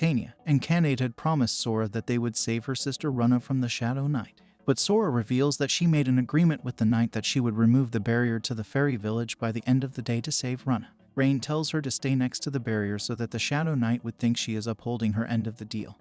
Tamer and Enchanted had promised Sora that they would save her sister Runna from the Shadow Knight. But Sora reveals that she made an agreement with the Knight that she would remove the barrier to the fairy village by the end of the day to save Runna. Rain tells her to stay next to the barrier so that the Shadow Knight would think she is upholding her end of the deal,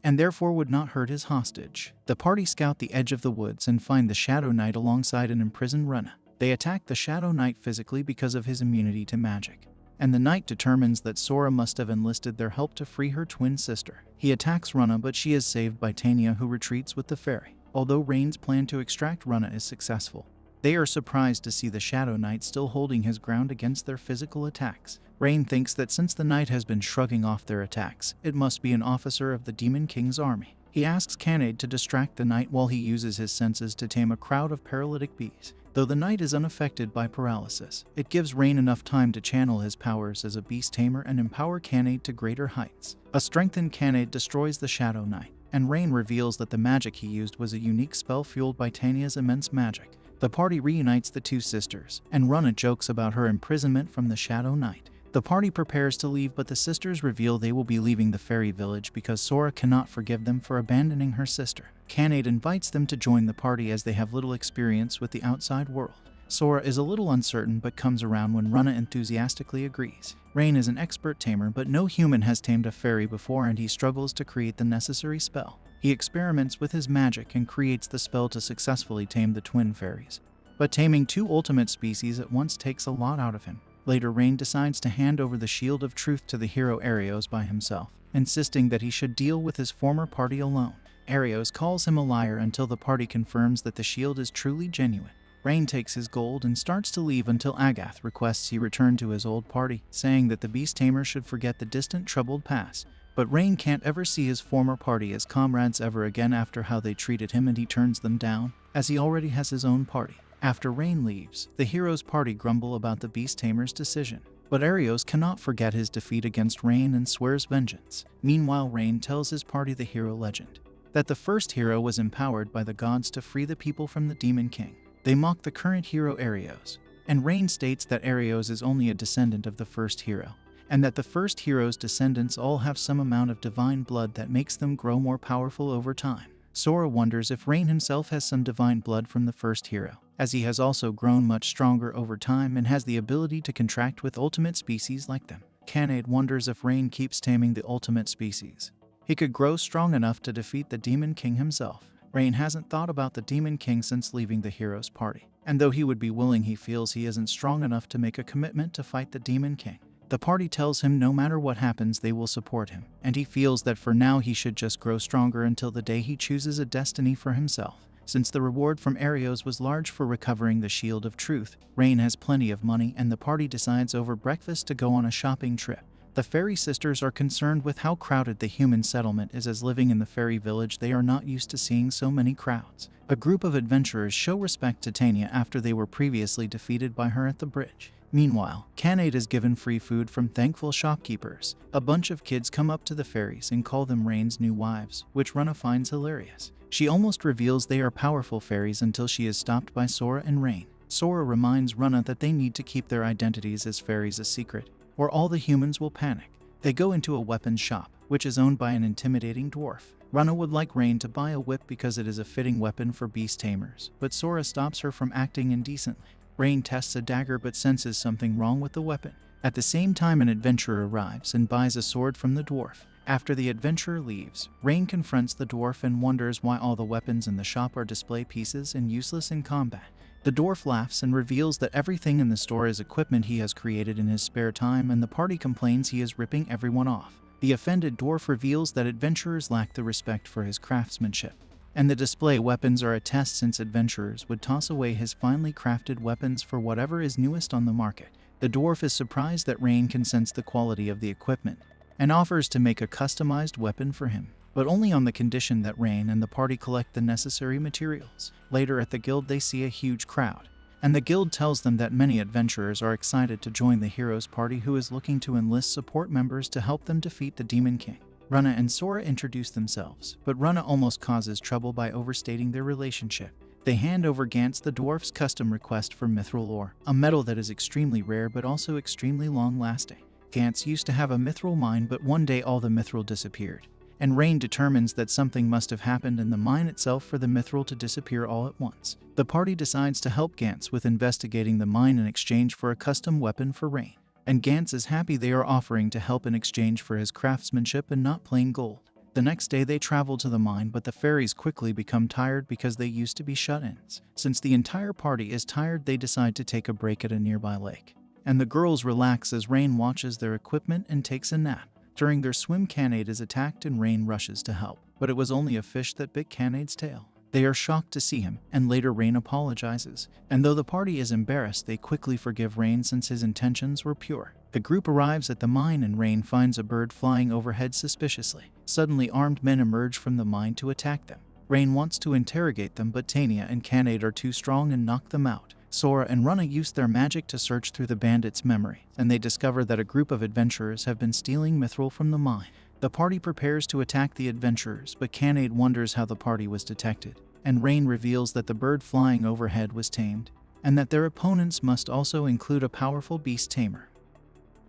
and therefore would not hurt his hostage. The party scout the edge of the woods and find the Shadow Knight alongside an imprisoned Runna. They attack the Shadow Knight physically because of his immunity to magic, and the Knight determines that Sora must have enlisted their help to free her twin sister. He attacks Runna, but she is saved by Tamer, who retreats with the fairy. Although Rain's plan to extract Runna is successful, they are surprised to see the Shadow Knight still holding his ground against their physical attacks. Rain thinks that since the Knight has been shrugging off their attacks, it must be an officer of the Demon King's army. He asks Enchanted to distract the Knight while he uses his senses to tame a crowd of paralytic bees. Though the Knight is unaffected by paralysis, it gives Rain enough time to channel his powers as a beast tamer and empower Enchanted to greater heights. A strengthened Enchanted destroys the Shadow Knight, and Rain reveals that the magic he used was a unique spell fueled by Tanya's immense magic. The party reunites the two sisters, and Runna jokes about her imprisonment from the Shadow Knight. The party prepares to leave, but the sisters reveal they will be leaving the fairy village because Sora cannot forgive them for abandoning her sister. Enchanted invites them to join the party as they have little experience with the outside world. Sora is a little uncertain but comes around when Runna enthusiastically agrees. Rain is an expert tamer, but no human has tamed a fairy before, and he struggles to create the necessary spell. He experiments with his magic and creates the spell to successfully tame the twin fairies. But taming two ultimate species at once takes a lot out of him. Later, Rain decides to hand over the Shield of Truth to the hero Arios by himself, insisting that he should deal with his former party alone. Arios calls him a liar until the party confirms that the shield is truly genuine. Rain takes his gold and starts to leave until Agath requests he return to his old party, saying that the Beast Tamer should forget the distant troubled past. But Rain can't ever see his former party as comrades ever again after how they treated him, and he turns them down, as he already has his own party. After Rain leaves, the hero's party grumble about the Beast Tamer's decision. But Arios cannot forget his defeat against Rain and swears vengeance. Meanwhile, Rain tells his party the hero legend, that the first hero was empowered by the gods to free the people from the Demon King. They mock the current hero Arios, and Rain states that Arios is only a descendant of the first hero, and that the first hero's descendants all have some amount of divine blood that makes them grow more powerful over time. Sora wonders if Rain himself has some divine blood from the first hero, as he has also grown much stronger over time and has the ability to contract with ultimate species like them. Enchanted wonders if Rain keeps taming the ultimate species, he could grow strong enough to defeat the Demon King himself. Rain hasn't thought about the Demon King since leaving the hero's party, and though he would be willing, he feels he isn't strong enough to make a commitment to fight the Demon King. The party tells him no matter what happens they will support him, and he feels that for now he should just grow stronger until the day he chooses a destiny for himself. Since the reward from Arios was large for recovering the Shield of Truth, Rain has plenty of money, and the party decides over breakfast to go on a shopping trip. The fairy sisters are concerned with how crowded the human settlement is, as living in the fairy village they are not used to seeing so many crowds. A group of adventurers show respect to Tanya after they were previously defeated by her at the bridge. Meanwhile, Enchanted is given free food from thankful shopkeepers. A bunch of kids come up to the fairies and call them Rain's new wives, which Runna finds hilarious. She almost reveals they are powerful fairies until she is stopped by Sora and Rain. Sora reminds Runna that they need to keep their identities as fairies a secret, or all the humans will panic. They go into a weapons shop, which is owned by an intimidating dwarf. Runna would like Rain to buy a whip because it is a fitting weapon for beast tamers, but Sora stops her from acting indecently. Rain tests a dagger but senses something wrong with the weapon. At the same time, an adventurer arrives and buys a sword from the dwarf. After the adventurer leaves, Rain confronts the dwarf and wonders why all the weapons in the shop are display pieces and useless in combat. The dwarf laughs and reveals that everything in the store is equipment he has created in his spare time, and the party complains he is ripping everyone off. The offended dwarf reveals that adventurers lack the respect for his craftsmanship, and the display weapons are a test, since adventurers would toss away his finely crafted weapons for whatever is newest on the market. The dwarf is surprised that Rain can sense the quality of the equipment and offers to make a customized weapon for him, but only on the condition that Rain and the party collect the necessary materials. Later at the guild they see a huge crowd, and the guild tells them that many adventurers are excited to join the hero's party, who is looking to enlist support members to help them defeat the Demon King. Runna and Sora introduce themselves, but Runna almost causes trouble by overstating their relationship. They hand over Gantz the dwarf's custom request for mithril ore, a metal that is extremely rare but also extremely long-lasting. Gantz used to have a mithril mine, but one day all the mithril disappeared, and Rain determines that something must have happened in the mine itself for the mithril to disappear all at once. The party decides to help Gantz with investigating the mine in exchange for a custom weapon for Rain, and Gantz is happy they are offering to help in exchange for his craftsmanship and not plain gold. The next day they travel to the mine, but the fairies quickly become tired because they used to be shut-ins. Since the entire party is tired, they decide to take a break at a nearby lake, and the girls relax as Rain watches their equipment and takes a nap. During their swim, Canade is attacked and Rain rushes to help, but it was only a fish that bit Canade's tail. They are shocked to see him, and later Rain apologizes, and though the party is embarrassed, they quickly forgive Rain since his intentions were pure. The group arrives at the mine and Rain finds a bird flying overhead suspiciously. Suddenly, armed men emerge from the mine to attack them. Rain wants to interrogate them, but Tania and Canade are too strong and knock them out. Sora and Runa use their magic to search through the bandits' memory, and they discover that a group of adventurers have been stealing mithril from the mine. The party prepares to attack the adventurers, but Canade wonders how the party was detected, and Rain reveals that the bird flying overhead was tamed, and that their opponents must also include a powerful beast tamer.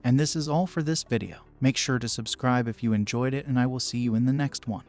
And this is all for this video. Make sure to subscribe if you enjoyed it, and I will see you in the next one.